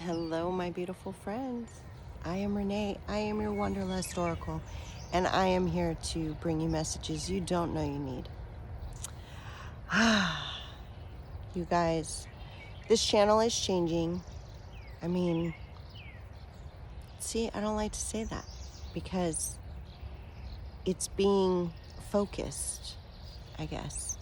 Hello, my beautiful friends. I am Renee. I am your Wanderlust Oracle, and I am here to bring you messages you don't know you need. You guys, this channel is changing. I mean, see, I don't like to say that because it's being focused, I guess.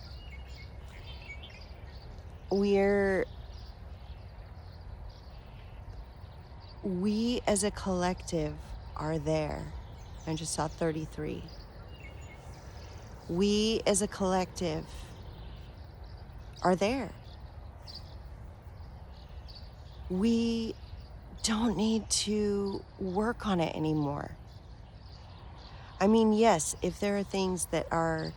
We as a collective are there. I just saw 33. We as a collective are there. We don't need to work on it anymore. I mean, yes, if there are things that are,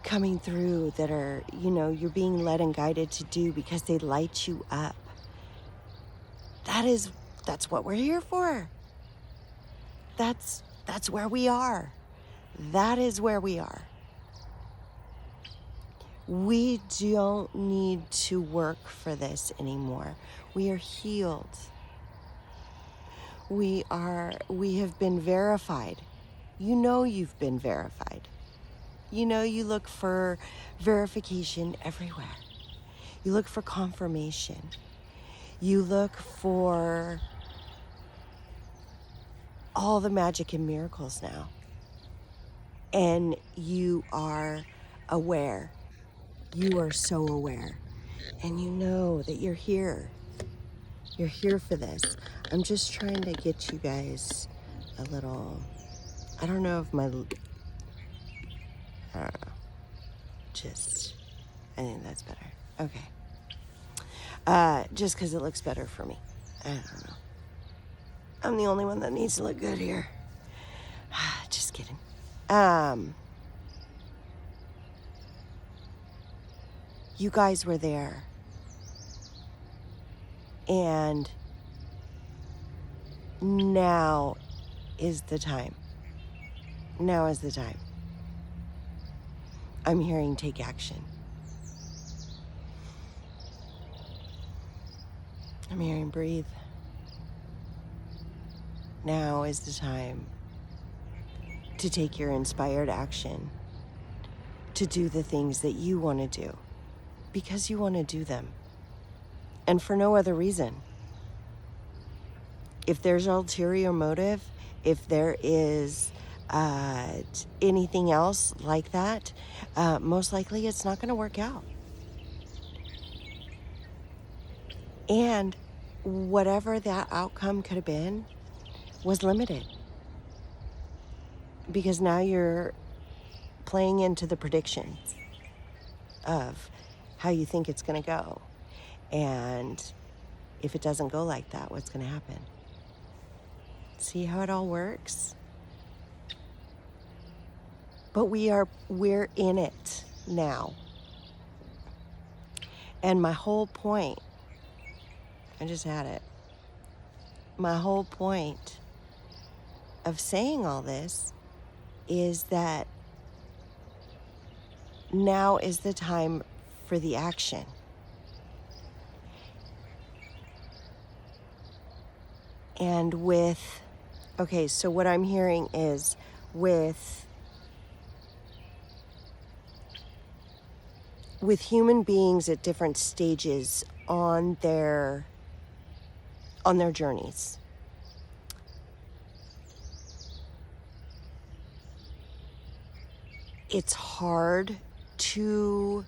coming through that are, you're being led and guided to do because they light you up. That's what we're here for. That's where we are. That is where we are. We don't need to work for this anymore. We are healed. We have been verified. You know you've been verified. You know you look for verification everywhere. You look for confirmation. You look for all the magic and miracles now. And you are aware. You are so aware. And you know that you're here. You're here for this. I'm just trying to get you guys a little, I don't know, I think that's better. Okay. Just because it looks better for me. I don't know. I'm the only one that needs to look good here. Just kidding. You guys were there. And now is the time. Now is the time. I'm hearing take action. I'm hearing breathe. Now is the time to take your inspired action, to do the things that you want to do, because you want to do them, and for no other reason. If there's an ulterior motive, if there is anything else like that, most likely it's not going to work out. And whatever that outcome could have been was limited. Because now you're playing into the predictions of how you think it's going to go. And if it doesn't go like that, what's going to happen? See how it all works? But we're in it now. And my whole point, I just had it. My whole point of saying all this is that now is the time for the action. And so what I'm hearing is with human beings at different stages on their journeys. It's hard to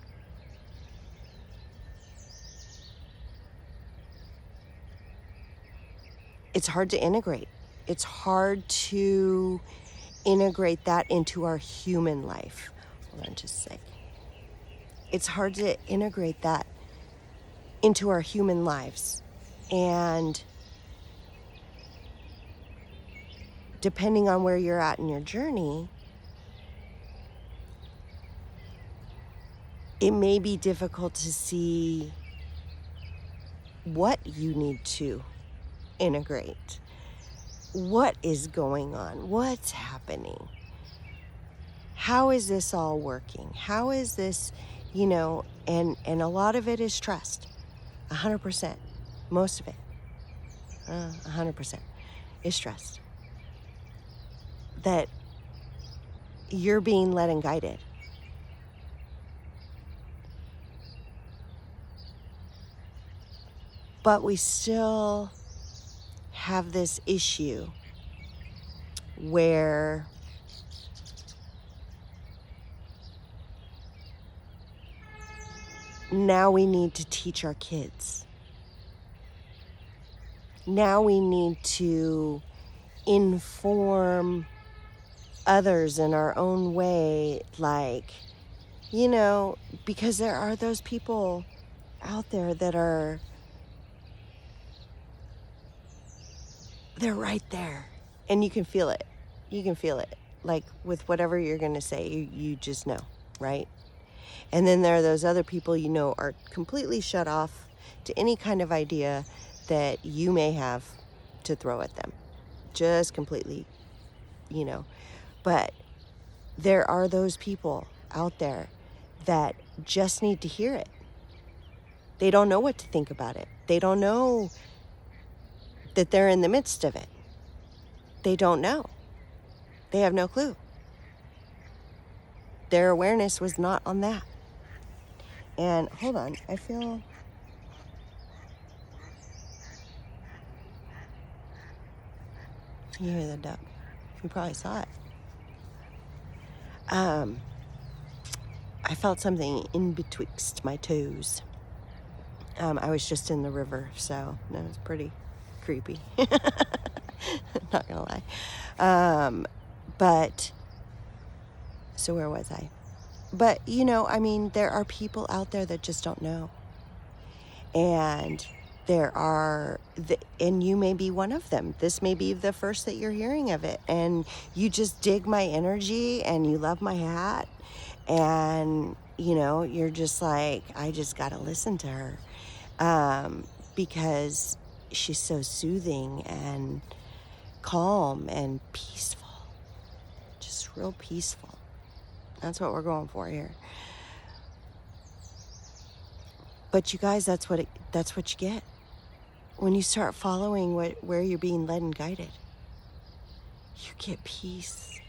integrate. It's hard to integrate that into our human life. Hold on just a sec. It's hard to integrate that into our human lives. And depending on where you're at in your journey, it may be difficult to see what you need to integrate. What is going on? What's happening? How is this all working? How is this, and a lot of it is trust, 100%. most of it, 100%, is stress. That you're being led and guided. But we still have this issue where now we need to teach our kids. Now we need to inform others in our own way, like, you know, because there are those people out there that they're right there, and you can feel it. You can feel it. Like with whatever you're going to say, you just know, right? And then there are those other people you know are completely shut off to any kind of idea that you may have to throw at them. Just completely, you know. But there are those people out there that just need to hear it. They don't know what to think about it. They don't know that they're in the midst of it. They don't know. They have no clue. Their awareness was not on that. And hold on, I feel... You hear the duck. You probably saw it. I felt something in betwixt my toes. I was just in the river, so that was pretty creepy. Not gonna lie. But, so where was I? But, you know, I mean, there are people out there that just don't know. And there are, and you may be one of them. This may be the first that you're hearing of it. And you just dig my energy and you love my hat. And, you know, you're just like, I just got to listen to her. Because she's so soothing and calm and peaceful. Just real peaceful. That's what we're going for here. But you guys, that's what you get when you start following where you're being led and guided. You get peace.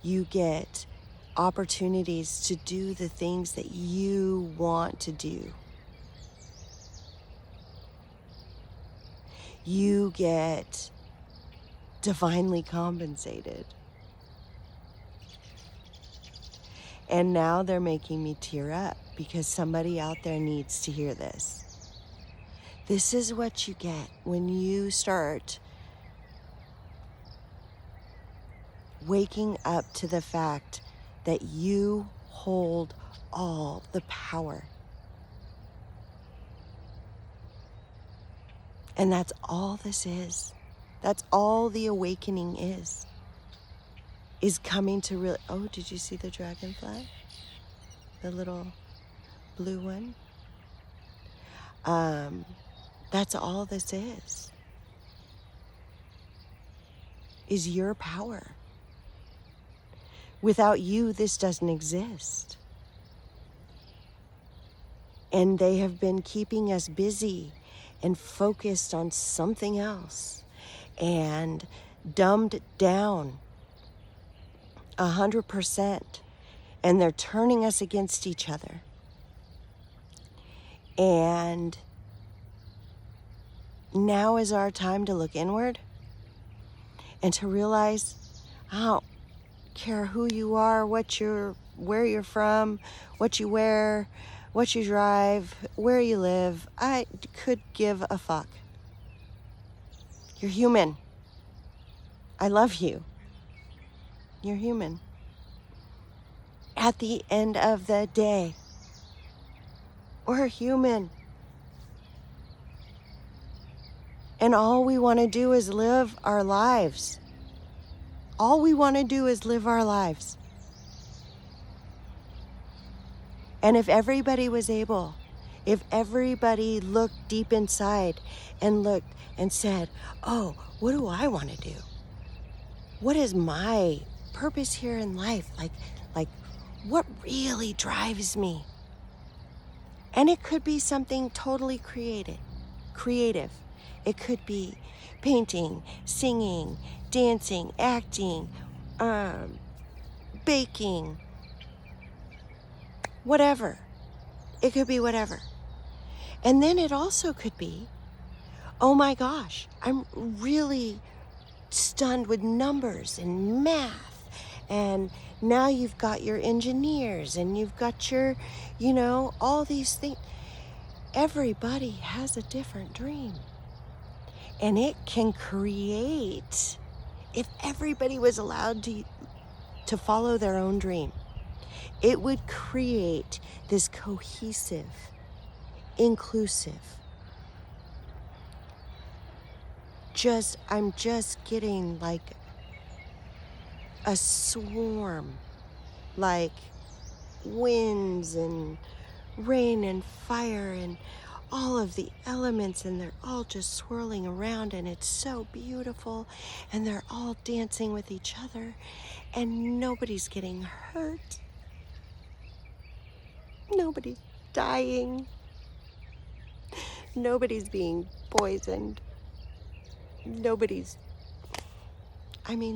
You get opportunities to do the things that you want to do. You get divinely compensated. And now they're making me tear up because somebody out there needs to hear this. This is what you get when you start waking up to the fact that you hold all the power. And that's all this is. That's all the awakening is coming to real... Oh, did you see the dragonfly? The little blue one? That's all this is your power. Without you, this doesn't exist. And they have been keeping us busy and focused on something else and dumbed down 100%. And they're turning us against each other. And now is our time to look inward and to realize, I don't care who you are, where you're from, what you wear, what you drive, where you live. I could give a fuck. You're human. I love you. You're human. At the end of the day, we're human. And all we want to do is live our lives. All we want to do is live our lives. And if everybody was able, if everybody looked deep inside and looked and said, oh, what do I want to do? What is my purpose here in life? Like what really drives me? And it could be something totally creative. It could be painting, singing, dancing, acting, baking, whatever. It could be whatever. And then it also could be, oh my gosh, I'm really stunned with numbers and math. And now you've got your engineers and you've got your, all these things. Everybody has a different dream. And it can create, if everybody was allowed to follow their own dream, it would create this cohesive, inclusive, I'm just getting like a swarm, like winds and rain and fire and all of the elements, and they're all just swirling around, and it's so beautiful, and they're all dancing with each other, and nobody's getting hurt. Nobody's dying. Nobody's being poisoned.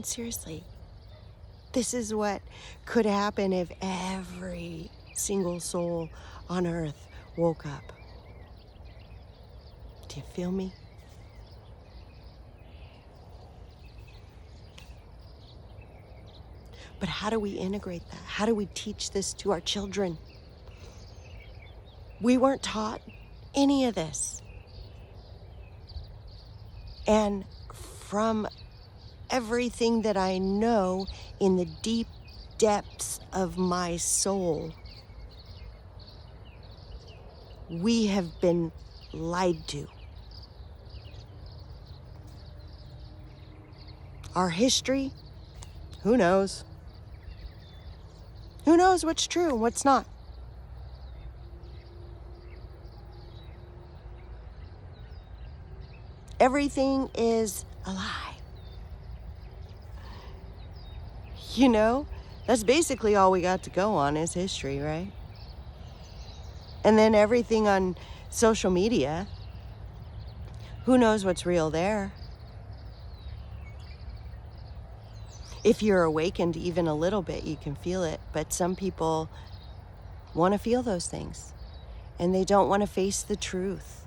Seriously, this is what could happen if every single soul on earth woke up. Do you feel me? But how do we integrate that? How do we teach this to our children? We weren't taught any of this. And from everything that I know in the deep depths of my soul, we have been lied to. Our history, who knows? Who knows what's true and what's not? Everything is a lie. That's basically all we got to go on is history, right? And then everything on social media, who knows what's real there? If you're awakened even a little bit, you can feel it. But some people want to feel those things, and they don't want to face the truth.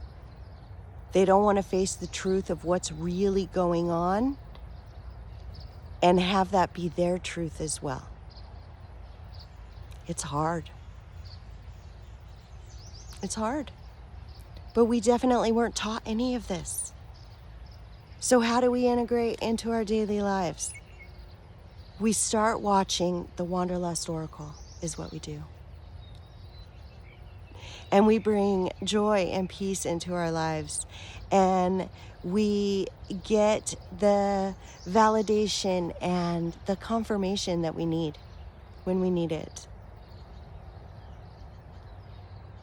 They don't want to face the truth of what's really going on and have that be their truth as well. It's hard. It's hard. But we definitely weren't taught any of this. So how do we integrate into our daily lives? We start watching the Wanderlust Oracle, is what we do. And we bring joy and peace into our lives. And we get the validation and the confirmation that we need when we need it.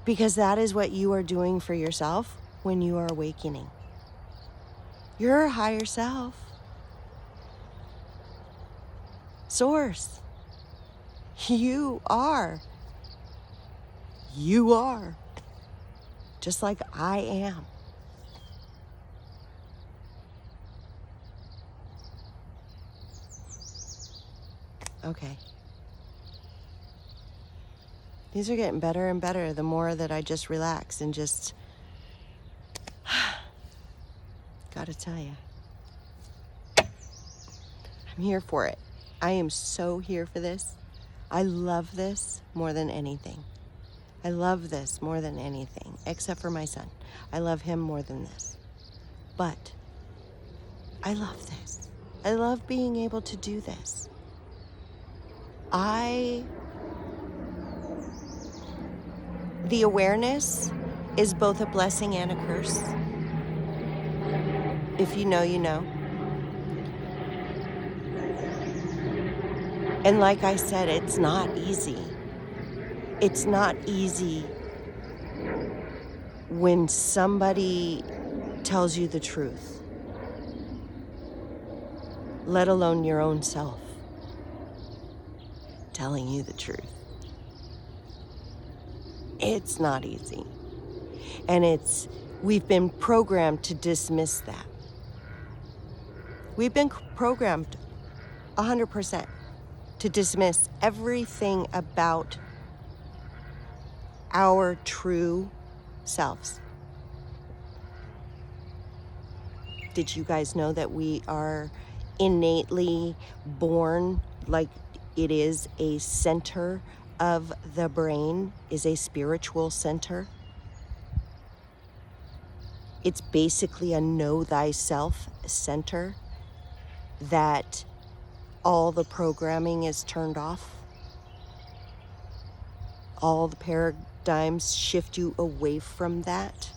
Because that is what you are doing for yourself when you are awakening. Your higher self. Source. You are. You are. Just like I am. Okay. These are getting better and better the more that I just relax and just... Gotta tell you. I'm here for it. I am so here for this. I love this more than anything. I love this more than anything, except for my son. I love him more than this. But I love this. I love being able to do this. The awareness is both a blessing and a curse. If you know, you know. And like I said, it's not easy. It's not easy when somebody tells you the truth, let alone your own self telling you the truth. It's not easy. And we've been programmed to dismiss that. We've been programmed 100% to dismiss everything about our true selves. Did you guys know that we are innately born, like it is a center of the brain, is a spiritual center? It's basically a know thyself center that all the programming is turned off. All the paradigms shift you away from that.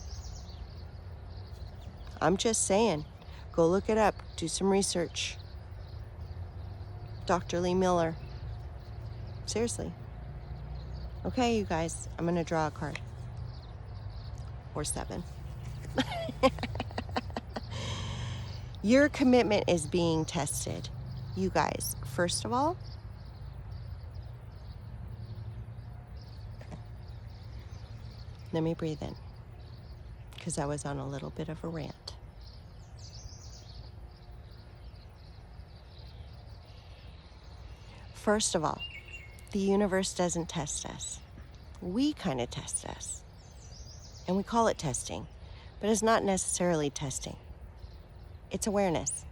I'm just saying, go look it up, do some research. Dr. Lee Miller. Seriously. Okay, you guys, I'm gonna draw a card. Or 7. Your commitment is being tested. You guys, first of all, let me breathe in, because I was on a little bit of a rant. First of all, the universe doesn't test us. We kind of test us. And we call it testing, but it's not necessarily testing. It's awareness.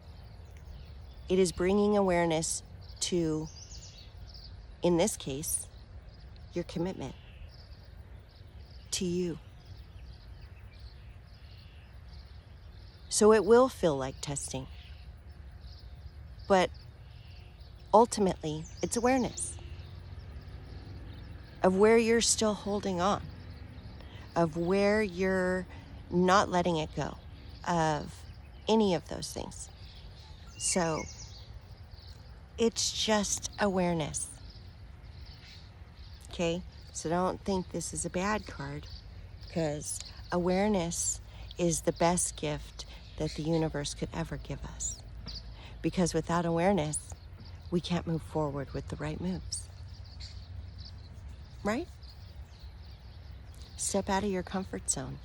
It is bringing awareness to, in this case, your commitment to you. So it will feel like testing. But ultimately, it's awareness of where you're still holding on, of where you're not letting it go, of any of those things. So it's just awareness. Okay? So don't think this is a bad card, because awareness is the best gift that the universe could ever give us. Because without awareness, we can't move forward with the right moves. Right? Step out of your comfort zone.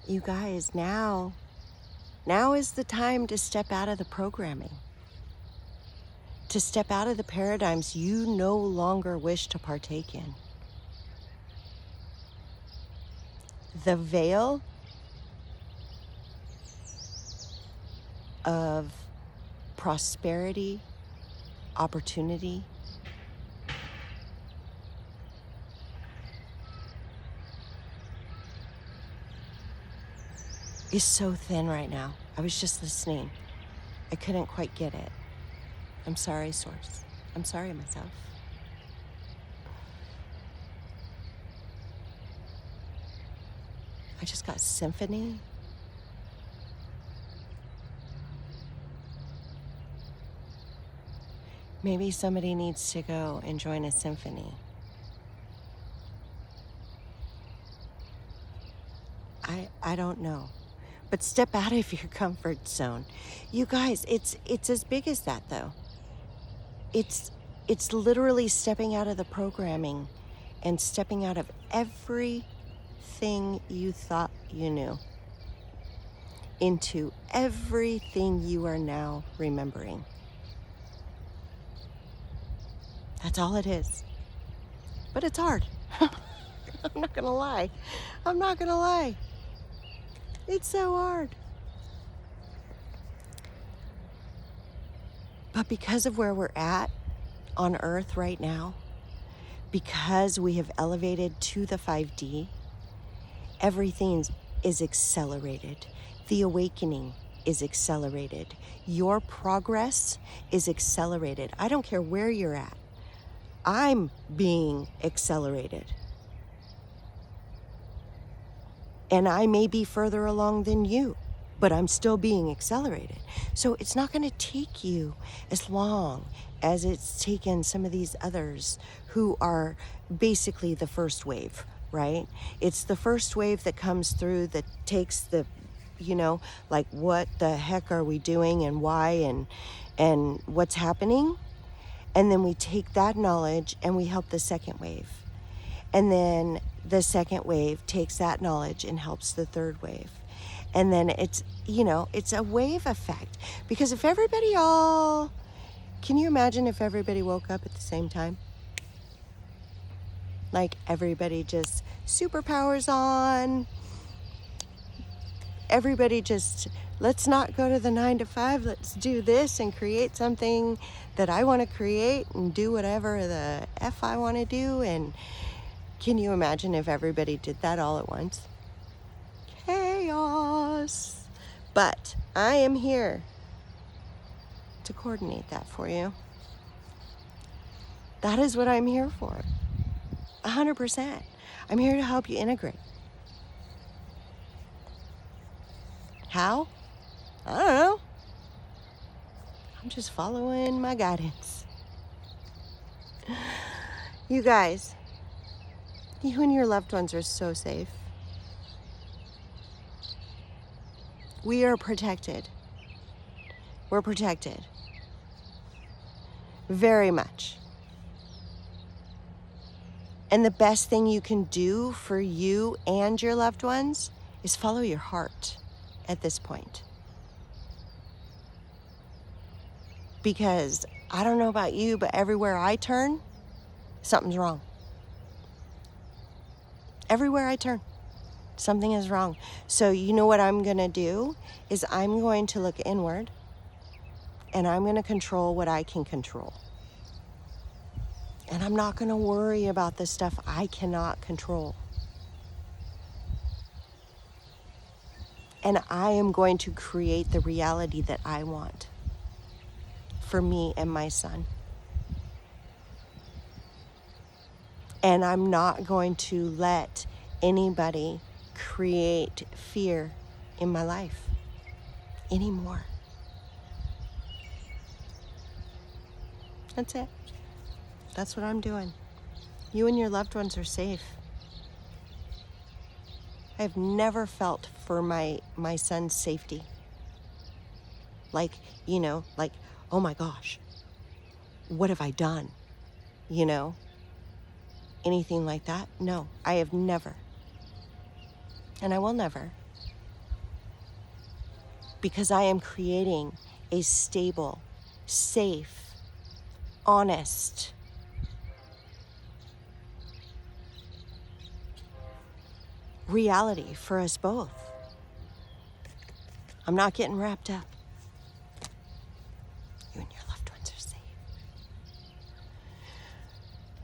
You guys, now is the time to step out of the programming. To step out of the paradigms you no longer wish to partake in. The veil of prosperity, opportunity, is so thin right now. I was just listening. I couldn't quite get it. I'm sorry, Source. I'm sorry myself. I just got symphony. Maybe somebody needs to go and join a symphony. I don't know. But step out of your comfort zone. You guys, it's as big as that, though. It's literally stepping out of the programming and stepping out of everything you thought you knew into everything you are now remembering. That's all it is. But it's hard. I'm not gonna lie. It's so hard. But because of where we're at on Earth right now, because we have elevated to the 5D, everything is accelerated. The awakening is accelerated. Your progress is accelerated. I don't care where you're at. I'm being accelerated. And I may be further along than you, but I'm still being accelerated. So it's not going to take you as long as it's taken some of these others who are basically the first wave, right? It's the first wave that comes through that takes the, like, what the heck are we doing and why and what's happening? And then we take that knowledge and we help the second wave. And then the second wave takes that knowledge and helps the third wave. And then it's, you know, it's a wave effect. Because if everybody can you imagine if everybody woke up at the same time? Like everybody just superpowers on. Everybody just, let's not go to the 9 to 5. Let's do this and create something that I want to create and do whatever the F I want to do. And can you imagine if everybody did that all at once? Chaos. But I am here to coordinate that for you. That is what I'm here for. 100%. I'm here to help you integrate. How? I don't know. I'm just following my guidance. You guys, you and your loved ones are so safe. We are protected. We're protected. Very much. And the best thing you can do for you and your loved ones is follow your heart at this point. Because I don't know about you, but everywhere I turn, something's wrong. Everywhere I turn, something is wrong. So you know what I'm going to do is I'm going to look inward and I'm going to control what I can control. And I'm not going to worry about the stuff I cannot control. And I am going to create the reality that I want for me and my son. And I'm not going to let anybody create fear in my life anymore. That's it. That's what I'm doing. You and your loved ones are safe. I've never felt for my son's safety. Like, you know, like, oh my gosh, what have I done? You know, anything like that? No, I have never. And I will never. Because I am creating a stable, safe, honest, reality for us both. I'm not getting wrapped up. You and your loved ones are safe.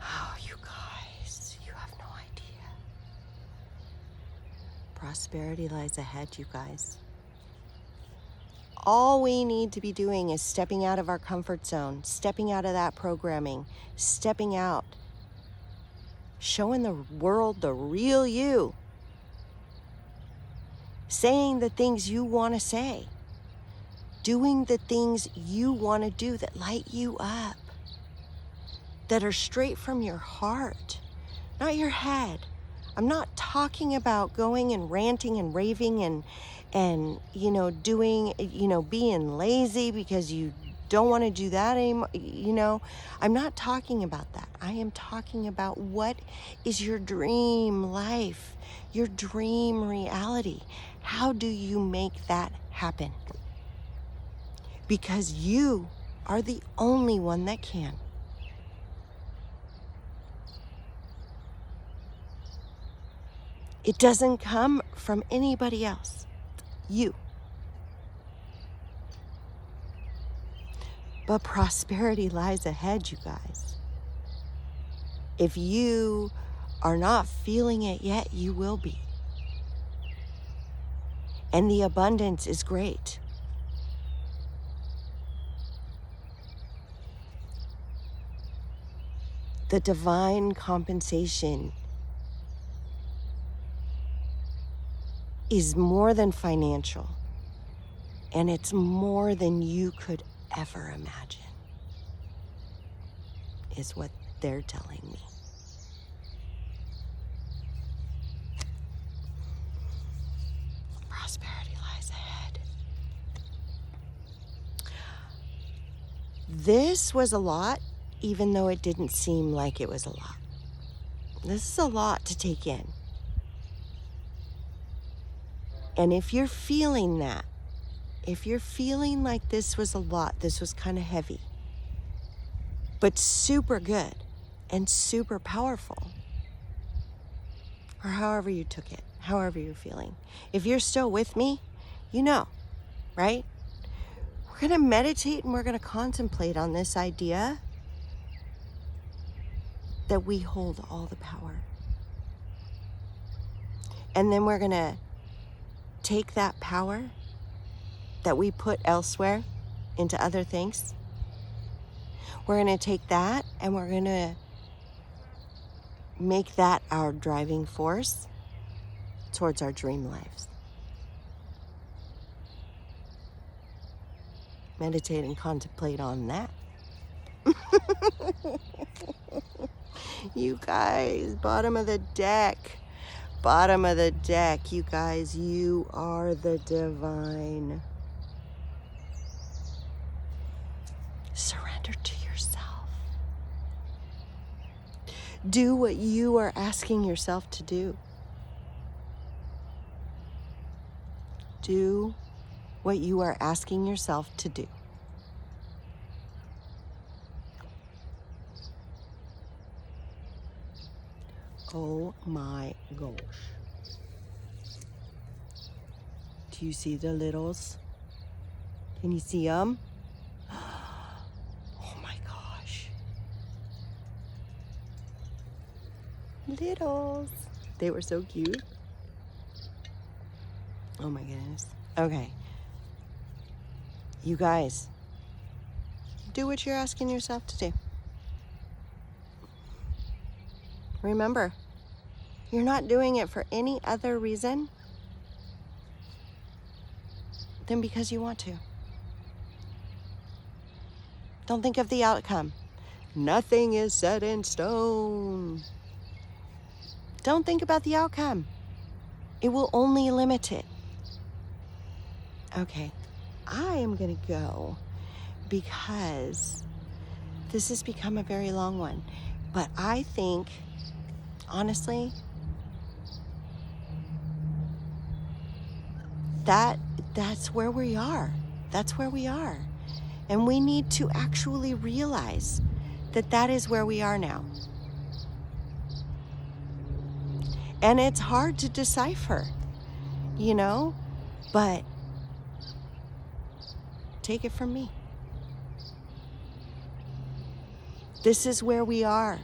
Oh, you guys, you have no idea. Prosperity lies ahead, you guys. All we need to be doing is stepping out of our comfort zone, stepping out of that programming, stepping out, showing the world the real you. Saying the things you want to say, doing the things you want to do that light you up, that are straight from your heart, not your head. I'm not talking about going and ranting and raving and you know, doing, you know, being lazy because you don't want to do that anymore. You know, I'm not talking about that. I am talking about what is your dream life, your dream reality. How do you make that happen? Because you are the only one that can. It doesn't come from anybody else. You. But prosperity lies ahead, you guys. If you are not feeling it yet, you will be. And the abundance is great. The divine compensation is more than financial, and it's more than you could ever imagine, is what they're telling me. Prosperity lies ahead. This was a lot, even though it didn't seem like it was a lot. This is a lot to take in. And if you're feeling that, if you're feeling like this was a lot, this was kind of heavy, but super good and super powerful, or however you took it, however you're feeling. If you're still with me, you know, right? We're going to meditate and we're going to contemplate on this idea that we hold all the power. And then we're going to take that power that we put elsewhere into other things. We're going to take that and we're going to make that our driving force towards our dream lives. Meditate and contemplate on that. You guys, bottom of the deck. Bottom of the deck, you guys, you are the divine. Surrender to yourself. Do what you are asking yourself to do. Do what you are asking yourself to do. Oh my gosh. Do you see the littles? Can you see them? Oh my gosh. Littles. They were so cute. Oh my goodness. Okay. You guys, do what you're asking yourself to do. Remember, you're not doing it for any other reason than because you want to. Don't think of the outcome. Nothing is set in stone. Don't think about the outcome. It will only limit it. Okay, I am going to go because this has become a very long one. But I think, honestly, that's where we are. That's where we are. And we need to actually realize that that is where we are now. And it's hard to decipher, you know, but take it from me. This is where we are,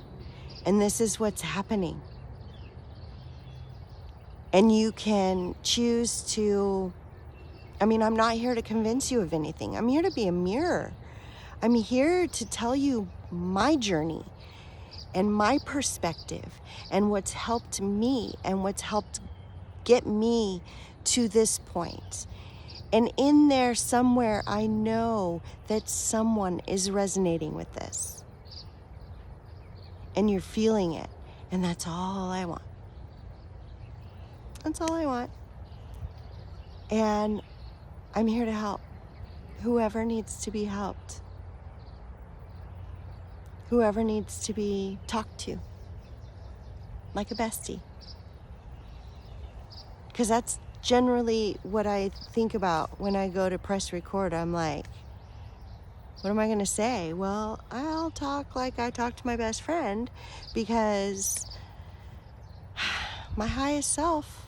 and this is what's happening. And you can choose to, I'm not here to convince you of anything. I'm here to be a mirror. I'm here to tell you my journey and my perspective and what's helped me and what's helped get me to this point. And in there somewhere, I know that someone is resonating with this. And you're feeling it. And that's all I want. That's all I want. And I'm here to help whoever needs to be helped. Whoever needs to be talked to. Like a bestie. Because that's generally what I think about when I go to press record. I'm like, what am I going to say? Well, I'll talk like I talk to my best friend because my highest self,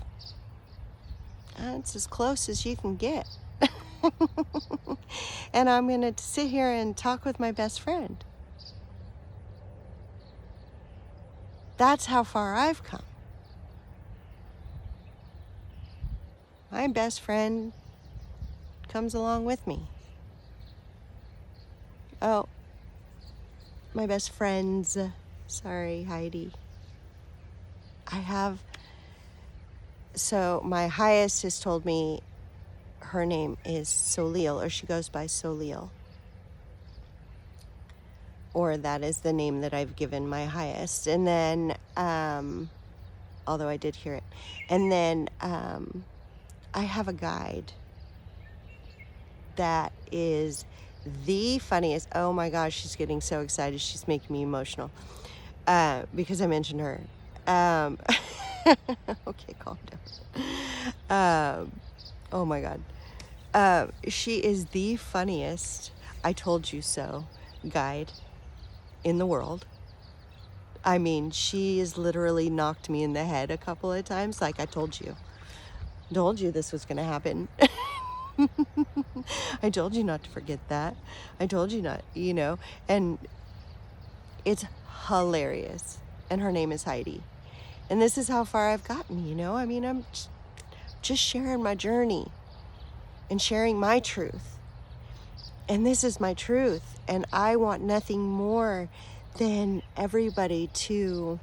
that's as close as you can get. And I'm going to sit here and talk with my best friend. That's how far I've come. My best friend comes along with me. Oh, my best friends. Sorry, Heidi. So my highest has told me her name is Solil, or she goes by Solil. Or that is the name that I've given my highest. And then, although I did hear it. And then I have a guide that is the funniest. Oh my gosh, she's getting so excited. She's making me emotional because I mentioned her. Okay, calm down. Oh my God. She is the funniest I told you so guide in the world. I mean, she has literally knocked me in the head a couple of times. Like, I told you this was going to happen. I told you not to forget that. I told you not, and it's hilarious. And her name is Heidi. And this is how far I've gotten, I mean, I'm just sharing my journey and sharing my truth. And this is my truth. And I want nothing more than everybody to,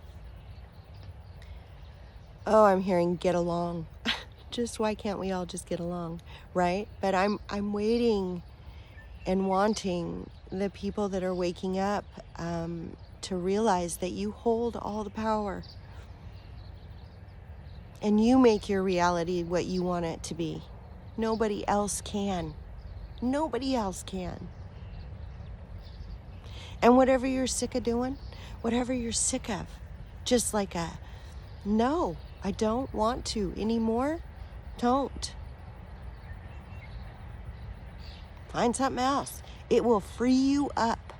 I'm hearing get along. Just why can't we all just get along, right? But I'm waiting and wanting the people that are waking up to realize that you hold all the power. And you make your reality what you want it to be. Nobody else can. Nobody else can. And whatever you're sick of doing, whatever you're sick of, just like no, I don't want to anymore, don't. Find something else. It will free you up.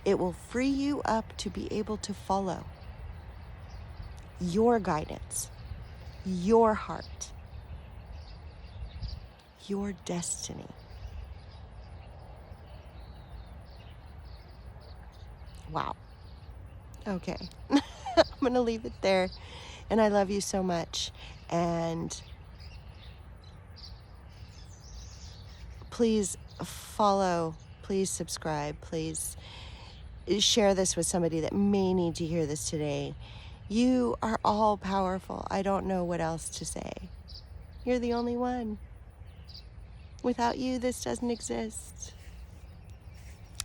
It will free you up to be able to follow your guidance, your heart, your destiny. Wow. Okay. I'm going to leave it there. And I love you so much. And please follow, please subscribe, please share this with somebody that may need to hear this today. You are all powerful. I don't know what else to say. You're the only one. Without you, this doesn't exist.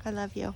I love you.